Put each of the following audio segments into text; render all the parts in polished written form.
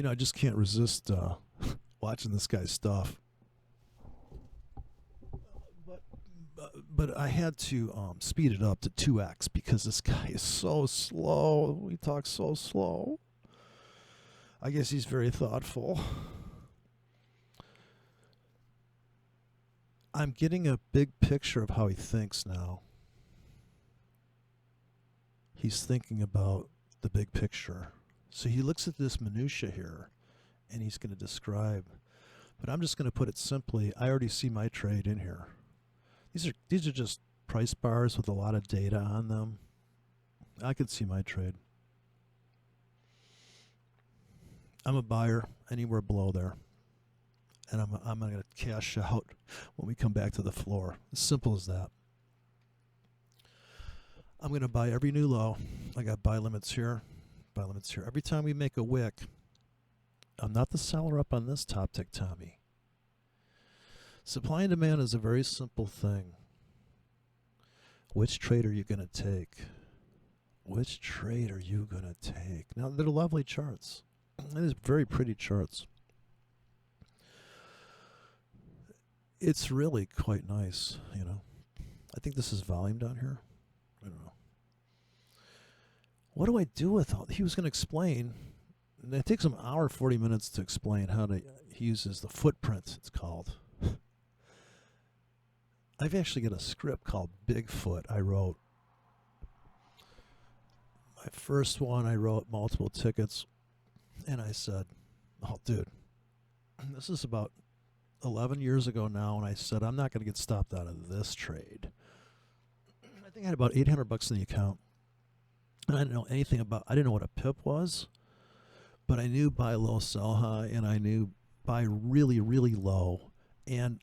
I just can't resist watching this guy's stuff. But but I had to speed it up to 2x because this guy is so slow. He talks so slow. I guess he's very thoughtful. I'm getting a big picture of how he thinks now. He's thinking about the big picture. So he looks at this minutia here and he's going to describe. But I'm just going to put it simply. I already see my trade in here. These are just price bars with a lot of data on them. I could see my trade. I'm a buyer anywhere below there. And I'm going to cash out when we come back to the floor. As simple as that. I'm going to buy every new low. I got buy limits here, buy limits here. Every time we make a wick, I'm not the seller up on this top tick Tommy. Supply and demand is a very simple thing. Which trade are you going to take? Which trade are you going to take? Now, they're lovely charts. They're very pretty charts. It's really quite nice, you know. I think this is volume down here. I don't know. What do I do with all? He was going to explain. And it takes him an hour 40 minutes to explain how to. He uses the footprint. It's called. I've actually got a script called Bigfoot. I wrote. My first one, I wrote multiple tickets, and I said, "Oh, dude, this is about 11 years ago now," and I said, "I'm not going to get stopped out of this trade." I think I had about $800 in the account. And I didn't know anything about, I didn't know what a pip was, but I knew buy low, sell high, and I knew buy really, really low. And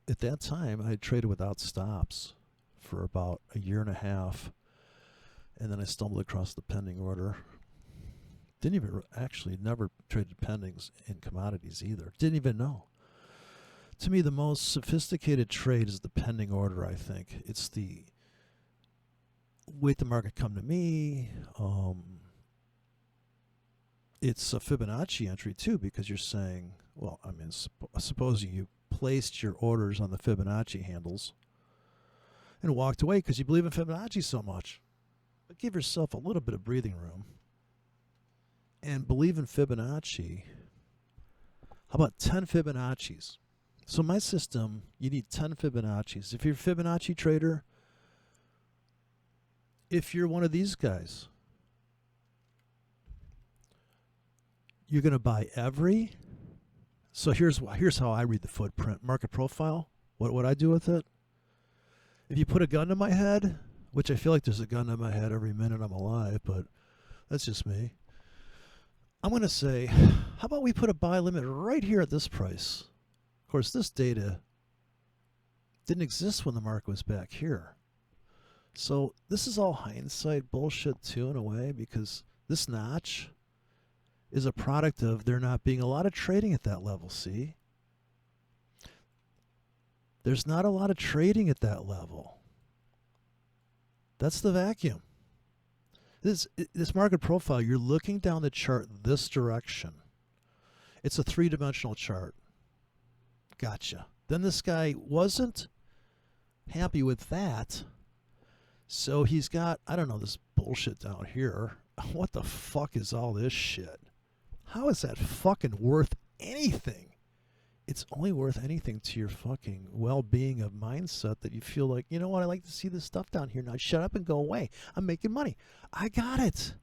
at that time, I had traded without stops for about a year and a half. And then I stumbled across the pending order. Didn't even, actually never traded pendings in commodities either. Didn't even know. To me, the most sophisticated trade is the pending order, I think. It's the wait the market come to me. It's a Fibonacci entry too, because you're saying, well, I mean, supposing you placed your orders on the Fibonacci handles and walked away because you believe in Fibonacci so much. But give yourself a little bit of breathing room and believe in Fibonacci. How about 10 Fibonaccis? So my system, you need 10 Fibonaccis. If you're a Fibonacci trader, if you're one of these guys, you're going to buy every. So here's how I read the footprint. Market profile, what I do with it. If you put a gun to my head, which I feel like there's a gun to my head every minute I'm alive, but that's just me. I'm going to say, how about we put a buy limit right here at this price? Of course, this data didn't exist when the market was back here. So this is all hindsight bullshit too, in a way, because this notch is a product of there not being a lot of trading at that level, see? There's not a lot of trading at that level. That's the vacuum. This market profile, you're looking down the chart this direction. It's a three-dimensional chart. Gotcha. Then this guy wasn't happy with that. So he's got, I don't know, this bullshit down here. What the fuck is all this shit? How is that fucking worth anything? It's only worth anything to your fucking well-being of mindset that you feel like, you know what, I like to see this stuff down here. Now shut up and go away. I'm making money. I got it.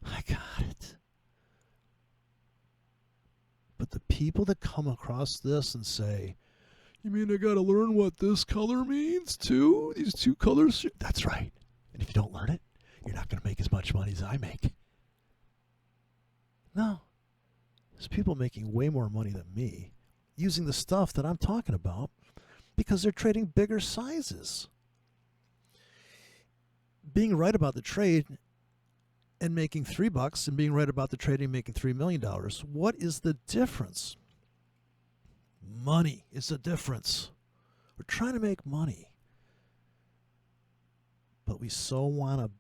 I got it. But the people that come across this and say, you mean I got to learn what this color means too? These two colors? That's right. And if you don't learn it, you're not going to make as much money as I make. No. There's people making way more money than me using the stuff that I'm talking about because they're trading bigger sizes. Being right about the trade and making $3 and being right about the trade and making $3 million. What is the difference? Money is the difference. We're trying to make money. But we so want to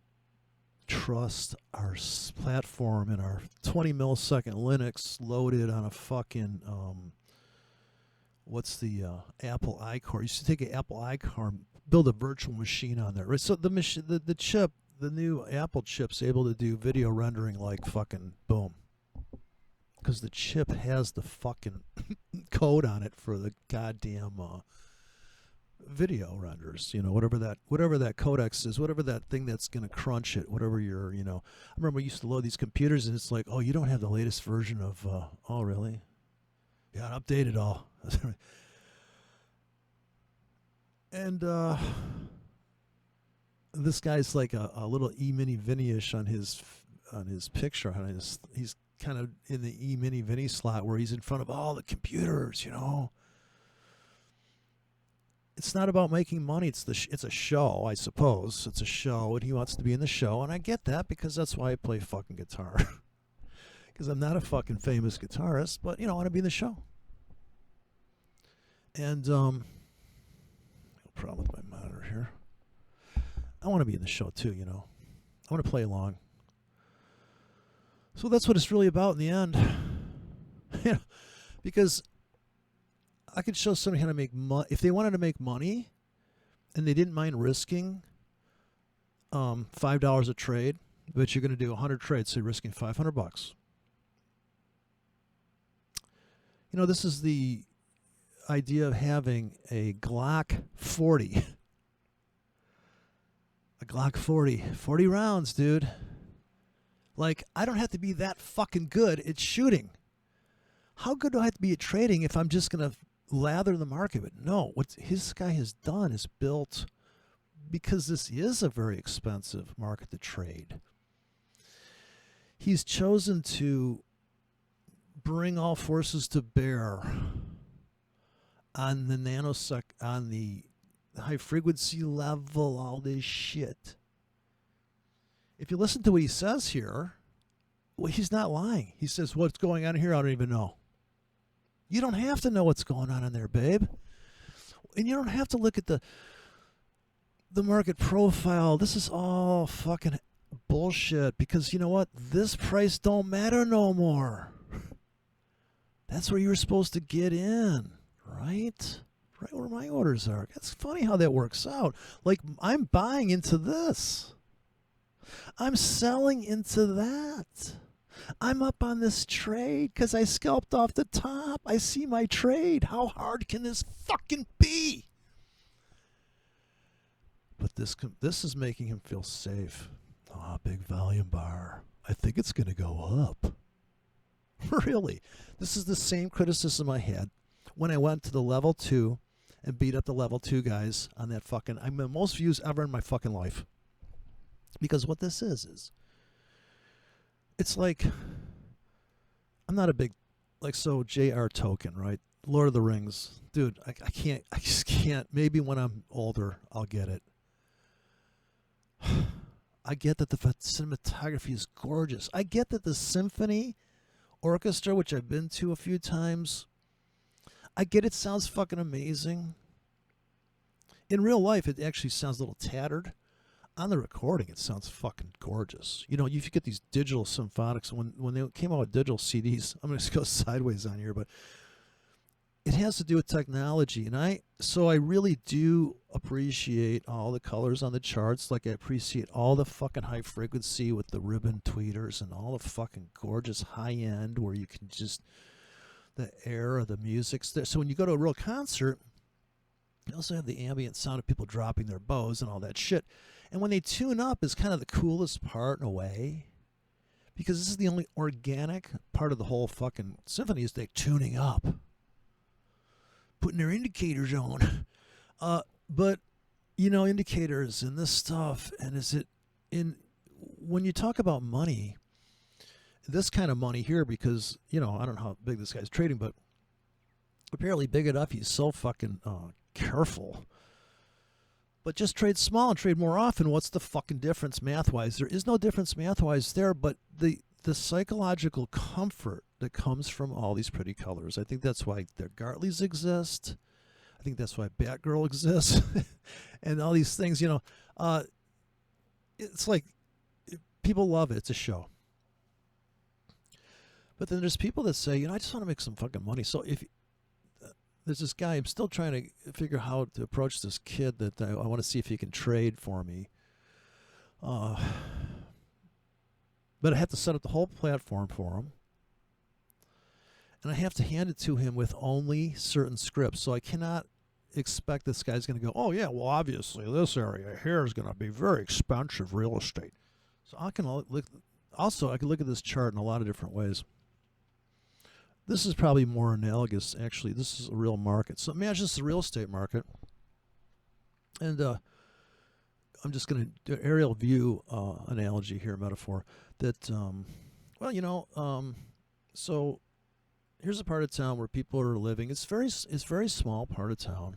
trust our platform and our 20 millisecond Linux loaded on a fucking what's the Apple iCore? You used to take an Apple iCore, build a virtual machine on there, right? So the machine, the chip, the new Apple chip's able to do video rendering like fucking boom, because the chip has the fucking code on it for the goddamn video renders. You know, whatever that codec is, whatever that thing that's gonna crunch it, whatever your, you know. I remember we used to load these computers and it's like, oh, you don't have the latest version of. Oh, really? Yeah, update it all. And this guy's like a little E-mini Vinny-ish on his picture. He's kind of in the E-mini Vinny slot where he's in front of all the computers, you know. It's not about making money. It's a show, I suppose. It's a show, and he wants to be in the show, and I get that because that's why I play fucking guitar. Because I'm not a fucking famous guitarist, but, you know, I want to be in the show. And, no problem with my monitor here. I want to be in the show too, you know. I want to play along. So that's what it's really about in the end. Yeah, because I could show somebody how to make money. If they wanted to make money and they didn't mind risking $5 a trade, but you're going to do 100 trades, so you're risking $500. You know, this is the idea of having a Glock 40. A Glock 40 rounds, dude. Like, I don't have to be that fucking good at shooting. How good do I have to be at trading if I'm just going to lather the market? But no, what this guy has done is built, because this is a very expensive market to trade. He's chosen to bring all forces to bear on the on the high frequency level, all this shit. If you listen to what he says here, well, he's not lying. He says, what's going on here, I don't even know. You don't have to know what's going on in there, babe. And you don't have to look at the market profile. This is all fucking bullshit, because you know what? This price don't matter no more. That's where you were supposed to get in, right? Right where my orders are. It's funny how that works out. Like, I'm buying into this. I'm selling into that. I'm up on this trade because I scalped off the top. I see my trade. How hard can this fucking be? But this is making him feel safe. Ah, big volume bar. I think it's going to go up. Really? This is the same criticism I had when I went to the level 2 and beat up the level 2 guys on that fucking... I'm the most views ever in my fucking life. Because what this is it's like, I'm not a big, like, so J.R. Tolkien, right? Lord of the Rings. Dude, I just can't. Maybe when I'm older, I'll get it. I get that the cinematography is gorgeous. I get that the symphony orchestra, which I've been to a few times, I get it sounds fucking amazing. In real life, it actually sounds a little tattered. On the recording, it sounds fucking gorgeous. You know, if you get these digital symphonics, when they came out with digital CDs, I'm going to go sideways on here, but it has to do with technology. And I really do appreciate all the colors on the charts. Like, I appreciate all the fucking high frequency with the ribbon tweeters and all the fucking gorgeous high end where you can just, the air of the music's there. So when you go to a real concert, you also have the ambient sound of people dropping their bows and all that shit. And when they tune up is kind of the coolest part in a way, because this is the only organic part of the whole fucking symphony is they tuning up, putting their indicators on. But, you know, indicators and this stuff, and when you talk about money, this kind of money here, because, you know, I don't know how big this guy's trading, but apparently big enough, he's so fucking careful. But just trade small and trade more often. What's the fucking difference math-wise? There is no difference math-wise there, but the psychological comfort that comes from all these pretty colors. I think that's why the Gartleys exist. I think that's why Batgirl exists. And all these things, you know. It's like People love it. It's a show. But then there's people that say, I just want to make some fucking money. So if there's this guy, I'm still trying to figure how to approach this kid that I want to see if he can trade for me. But I have to set up the whole platform for him. And I have to hand it to him with only certain scripts. So I cannot expect this guy's going to go, oh, yeah, well, obviously this area here is going to be very expensive real estate. So I can look at this chart in a lot of different ways. This is probably more analogous. Actually, this is a real market. So imagine this is a real estate market. And I'm just going to do an aerial view analogy here, metaphor. That, so here's a part of town where people are living. It's very small part of town.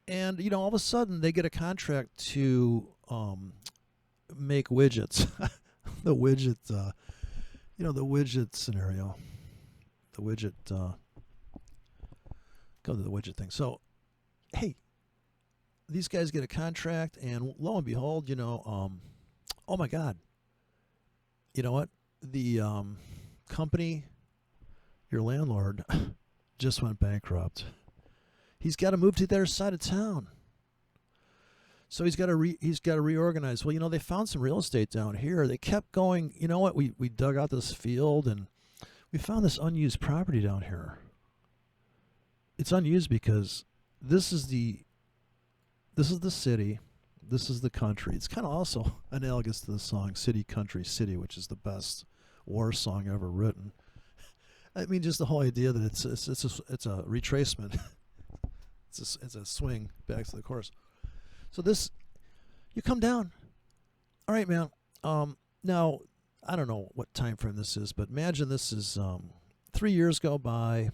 And, all of a sudden they get a contract to make widgets. The widget, the widget scenario. The widget, go to the widget thing. So, hey, these guys get a contract, and lo and behold, oh my God, you know what? The company, your landlord, just went bankrupt. He's got to move to the other side of town. So he's got to reorganize. Well, they found some real estate down here. They kept going. You know what? We dug out this field and we found this unused property down here. It's unused because this is the city, this is the country. It's kind of also analogous to the song "City, Country, City," which is the best war song ever written. I mean, just the whole idea that it's a retracement. it's a swing back to the chorus. So this, you come down. All right, man. Now, I don't know what time frame this is, but imagine this is 3 years go by,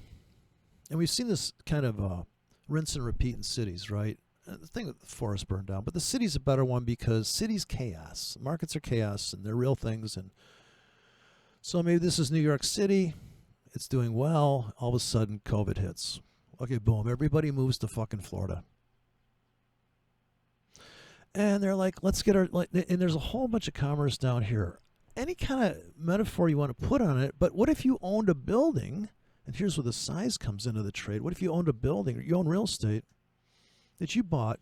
and we've seen this kind of rinse and repeat in cities, right? The thing with the forest burned down, but the city's a better one because city's chaos. Markets are chaos, and they're real things. And so maybe this is New York City. It's doing well. All of a sudden, COVID hits. Okay, boom. Everybody moves to fucking Florida. And they're like, let's get and there's a whole bunch of commerce down here. Any kind of metaphor you want to put on it, but what if you owned a building, and here's where the size comes into the trade. What if you owned a building, or you own real estate that you bought,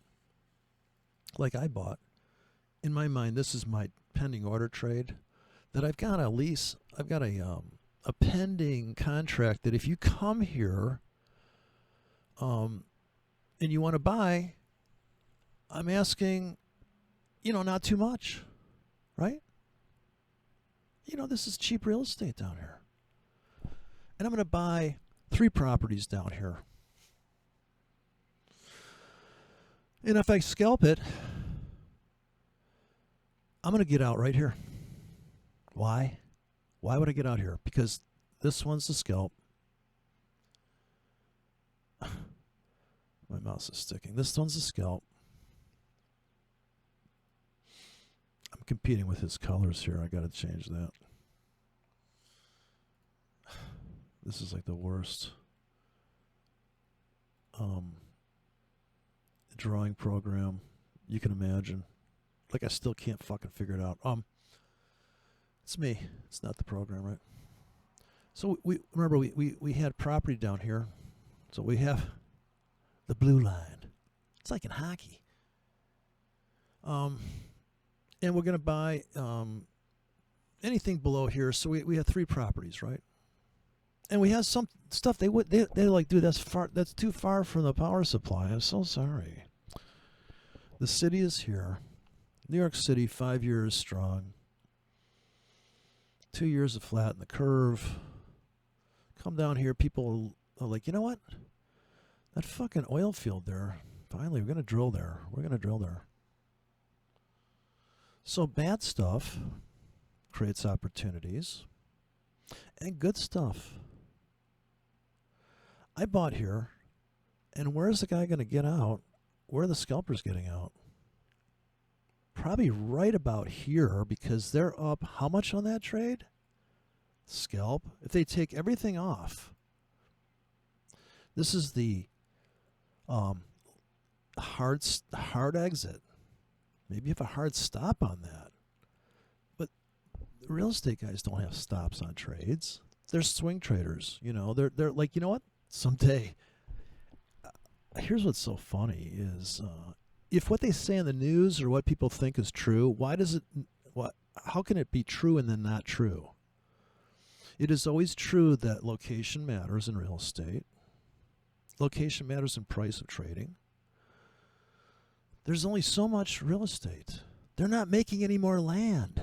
like I bought? In my mind, this is my pending order trade, that I've got a lease, I've got a pending contract that if you come here and you want to buy, I'm asking, not too much, right? This is cheap real estate down here. And I'm going to buy 3 properties down here. And if I scalp it, I'm going to get out right here. Why? Why would I get out here? Because this one's the scalp. My mouse is sticking. This one's the scalp. I'm competing with his colors here. I got to change that. This is like the worst drawing program you can imagine. Like, I still can't fucking figure it out. It's me. It's not the program, right? So we remember we had property down here. So we have the blue line. It's like in hockey. And we're going to buy anything below here. So we have 3 properties, right? And we have some stuff they're like, dude, that's too far from the power supply. I'm so sorry. The city is here. New York City, 5 years strong. 2 years of flatten the curve. Come down here, people are like, you know what? That fucking oil field there, finally, we're going to drill there. We're going to drill there. So bad stuff creates opportunities, and good stuff. I bought here, and where's the guy going to get out? Where are the scalpers getting out? Probably right about here, because they're up how much on that trade? Scalp. If they take everything off, this is the hard exit. Maybe you have a hard stop on that. But real estate guys don't have stops on trades. They're swing traders. You know, they're like, you know what? Someday. Here's what's so funny is if what they say in the news or what people think is true, why does it? What? How can it be true and then not true? It is always true that location matters in real estate. Location matters in price of trading. There's only so much real estate. They're not making any more land.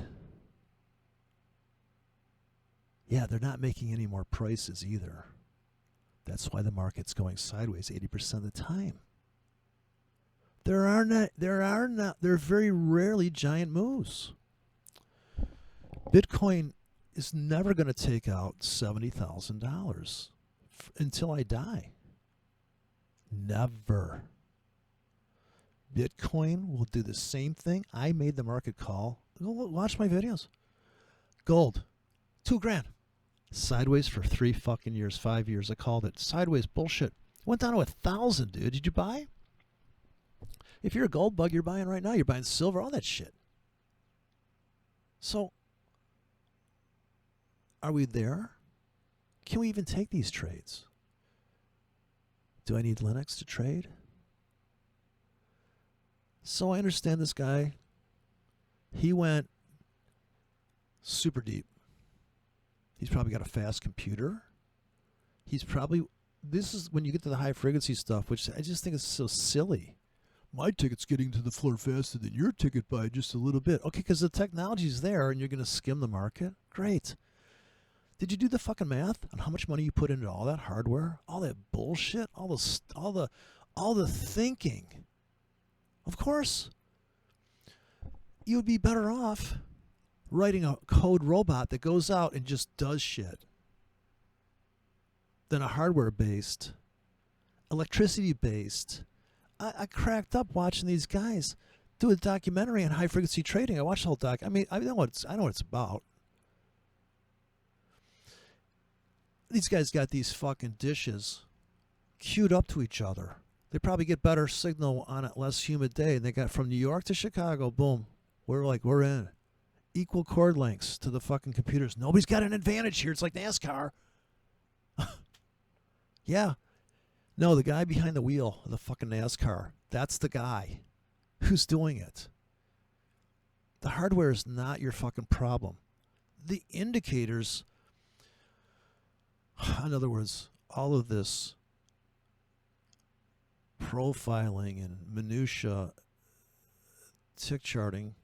Yeah, they're not making any more prices either. That's why the market's going sideways 80% of the time. There are very rarely giant moves. Bitcoin is never going to take out $70,000 until I die. Never. Bitcoin will do the same thing. I made the market call. Go watch my videos. Gold, $2,000. Sideways for 3 fucking years, 5 years. I called it sideways bullshit. Went down to 1,000, dude. Did you buy? If you're a gold bug, you're buying right now. You're buying silver, all that shit. So, are we there? Can we even take these trades? Do I need Linux to trade? So I understand this guy. He went super deep. He's probably got a fast computer. He's probably, this is when you get to the high frequency stuff, which I just think is so silly. My ticket's getting to the floor faster than your ticket by just a little bit. Okay, because the technology's there and you're going to skim the market. Great. Did you do the fucking math on how much money you put into all that hardware, all that bullshit, all the thinking? Of course, you would be better off writing a code robot that goes out and just does shit than a hardware-based, electricity-based. I cracked up watching these guys do a documentary on high-frequency trading. I watched the whole doc. I mean, I know what it's about. These guys got these fucking dishes queued up to each other. They probably get better signal on a less humid day. And they got from New York to Chicago, boom. We're in. Equal cord lengths to the fucking computers. Nobody's got an advantage here. It's like NASCAR. Yeah. No, the guy behind the wheel of the fucking NASCAR, that's the guy who's doing it. The hardware is not your fucking problem. The indicators, in other words, all of this profiling and minutia tick charting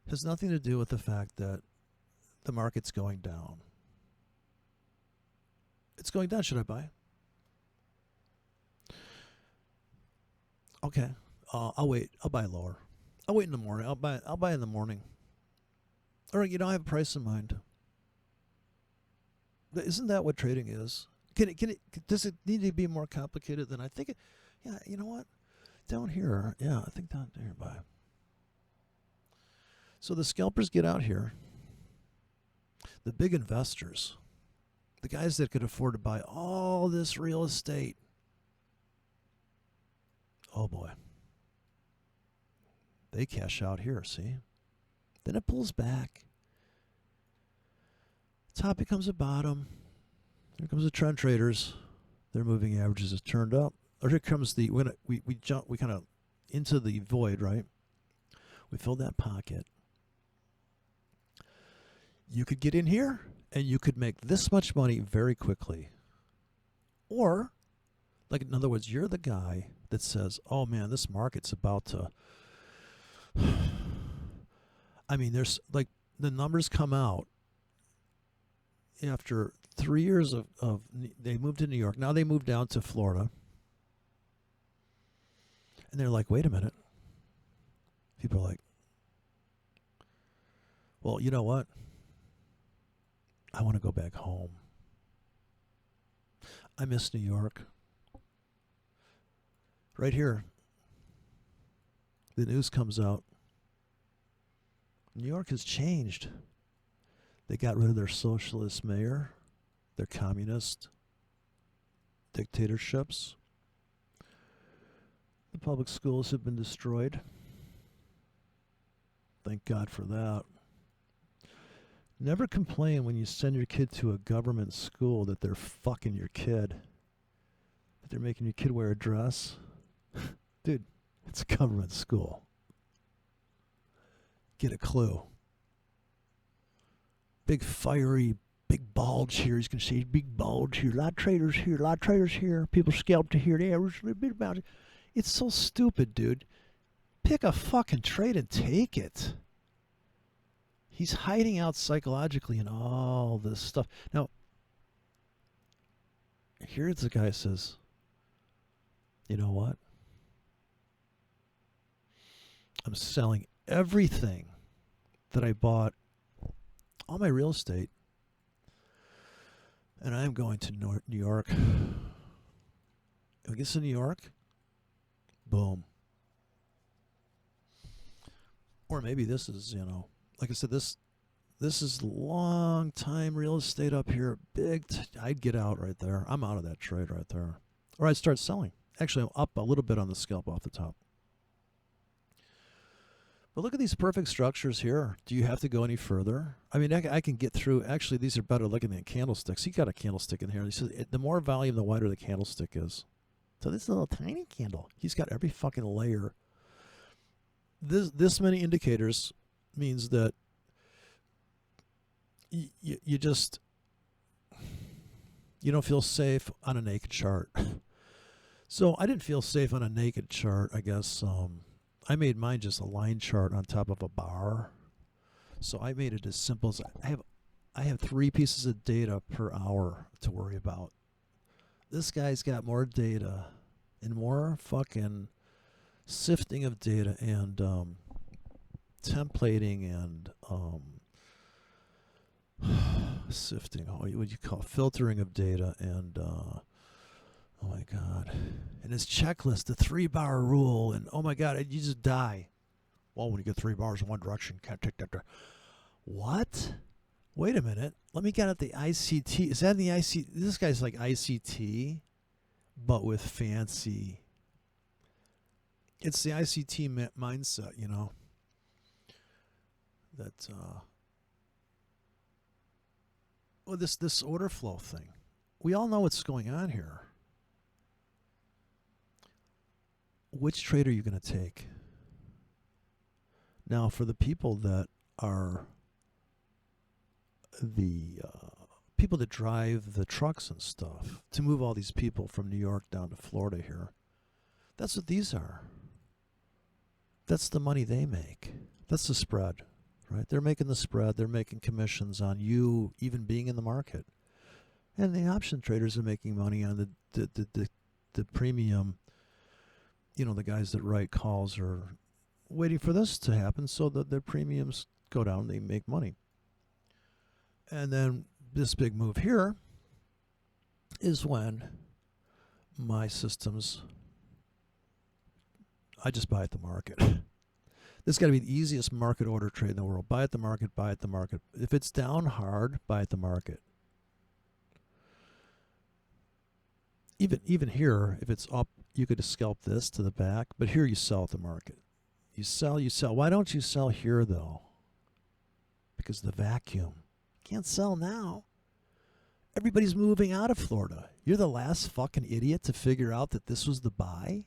has nothing to do with the fact that the market's going down. It's going down. Should I buy? Okay. I'll wait. I'll buy lower. I'll wait in the morning. I'll buy in the morning. All right, I have a price in mind. Isn't that what trading is? Does it need to be more complicated than I think it? Yeah, you know what? Down here, yeah, I think down here, buy. So the scalpers get out here. The big investors, the guys that could afford to buy all this real estate. Oh boy. They cash out here, see? Then it pulls back. Top becomes a bottom. Here comes the trend traders. Their moving averages is turned up. Or here comes we kind of into the void, right? We filled that pocket. You could get in here and you could make this much money very quickly. Or, like in other words, you're the guy that says, oh man, this market's about to, I mean, there's like the numbers come out after 3 years of they moved to New York. Now they moved down to Florida. And they're like, wait a minute. People are like, well, you know what? I want to go back home. I miss New York. Right here, the news comes out. New York has changed. They got rid of their socialist mayor, their communist dictatorships. The public schools have been destroyed. Thank God for that. Never complain when you send your kid to a government school that they're fucking your kid. That they're making your kid wear a dress. Dude, it's a government school. Get a clue. Big fiery, big bulge here. He's going to say big bulge here. A lot of traders here. A lot of traders here. People scalp to here. Yeah, it's so stupid, dude. Pick a fucking trade and take it. He's hiding out psychologically in all this stuff. Now, here's the guy says, you know what? I'm selling everything that I bought, all my real estate, and I'm going to New York. I guess in New York, boom. Or maybe this is, like I said, this is long time real estate up here. I'd get out right there. I'm out of that trade right there. Or I'd start selling. Actually, I'm up a little bit on the scalp off the top. But look at these perfect structures here. Do you have to go any further? I mean, I can get through. Actually, these are better looking than candlesticks. He got a candlestick in here. He says the more volume, the wider the candlestick is. So this little tiny candle. He's got every fucking layer. This many indicators means that you just, you don't feel safe on a naked chart. So I didn't feel safe on a naked chart, I guess. I made mine just a line chart on top of a bar. So I made it as simple as I have 3 pieces of data per hour to worry about. This guy's got more data and more fucking sifting of data and templating and sifting, what do you call it? Filtering of data and oh my god, and his checklist, the 3-bar rule, and oh my god, you just die. Well, when you get 3 bars in one direction, can't take that. What? Wait a minute. Let me get at the ICT. Is that the ICT? This guy's like ICT, but with fancy. It's the ICT mindset, that well, this order flow thing. We all know what's going on here. Which trade are you going to take? Now, for the people that are the people that drive the trucks and stuff to move all these people from New York down to Florida here, that's what these are. That's the money they make. That's the spread, right? They're making the spread. They're making commissions on you even being in the market. And the option traders are making money on the premium. The guys that write calls are waiting for this to happen so that their premiums go down and they make money. And then this big move here is when my systems, I just buy at the market. This has got to be the easiest market order trade in the world. Buy at the market, buy at the market. If it's down hard, buy at the market. Even here, if it's up, you could scalp this to the back, but here you sell at the market. You sell. Why don't you sell here, though? Because of the vacuum. Can't sell now. Everybody's moving out of Florida. You're the last fucking idiot to figure out that this was the buy.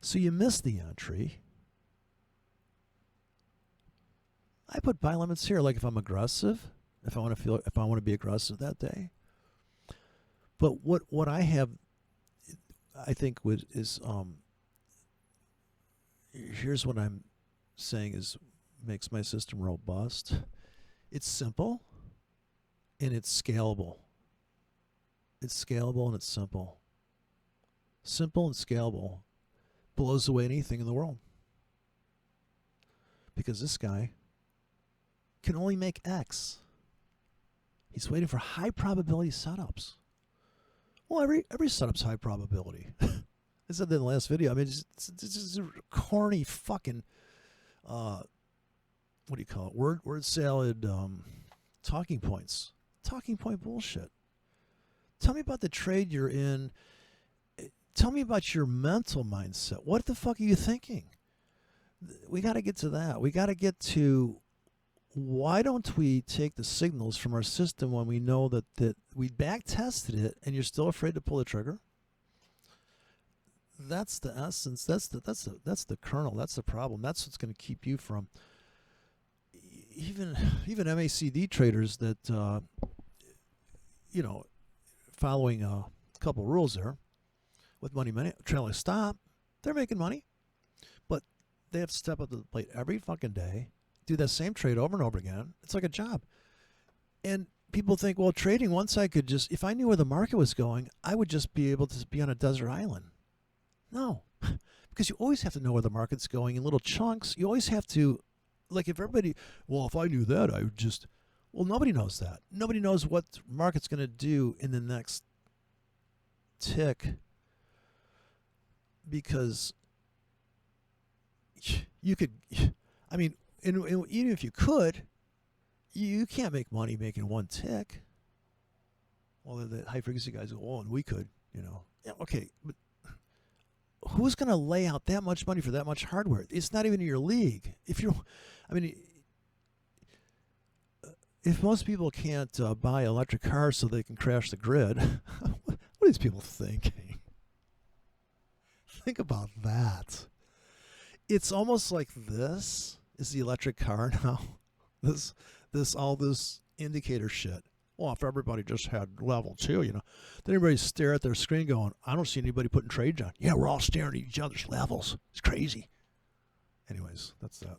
So you missed the entry. I put buy limits here, like if I'm aggressive, if I want to be aggressive that day. But what I have, I think is here's what I'm saying makes my system robust. It's simple and it's scalable. It's scalable and it's simple. Simple and scalable blows away anything in the world. Because this guy can only make X. He's waiting for high probability setups. Well, every setup's high probability. I said that in the last video. I mean, it's just corny fucking, what do you call it? Word salad, talking points. Talking point bullshit. Tell me about the trade you're in. Tell me about your mental mindset. What the fuck are you thinking? We got to get to that. We got to get to why don't we take the signals from our system when we know that we back tested it and you're still afraid to pull the trigger? That's the essence. That's the kernel. That's the problem. That's what's going to keep you from even MACD traders that following a couple rules there with money trailing stop. They're making money, but they have to step up to the plate every fucking day, do that same trade over and over again. It's like a job. And people think, well, trading, once I could just, if I knew where the market was going, I would just be able to be on a desert island. No, because you always have to know where the market's going in little chunks. You always have to, like if everybody, well, if I knew that, I would just, well, nobody knows that. Nobody knows what the market's going to do in the next tick, because you could, I mean, even if you could, you can't make money making one tick. Well, the high frequency guys go, oh, and we could, Yeah, okay, but who's going to lay out that much money for that much hardware? It's not even in your league. If most people can't buy electric cars so they can crash the grid, what are these people thinking? Think about that. It's almost like this is the electric car now. All this indicator shit. Well, if everybody just had level 2, then everybody stare at their screen going, I don't see anybody putting trades on. Yeah, we're all staring at each other's levels. It's crazy. Anyways, that's that.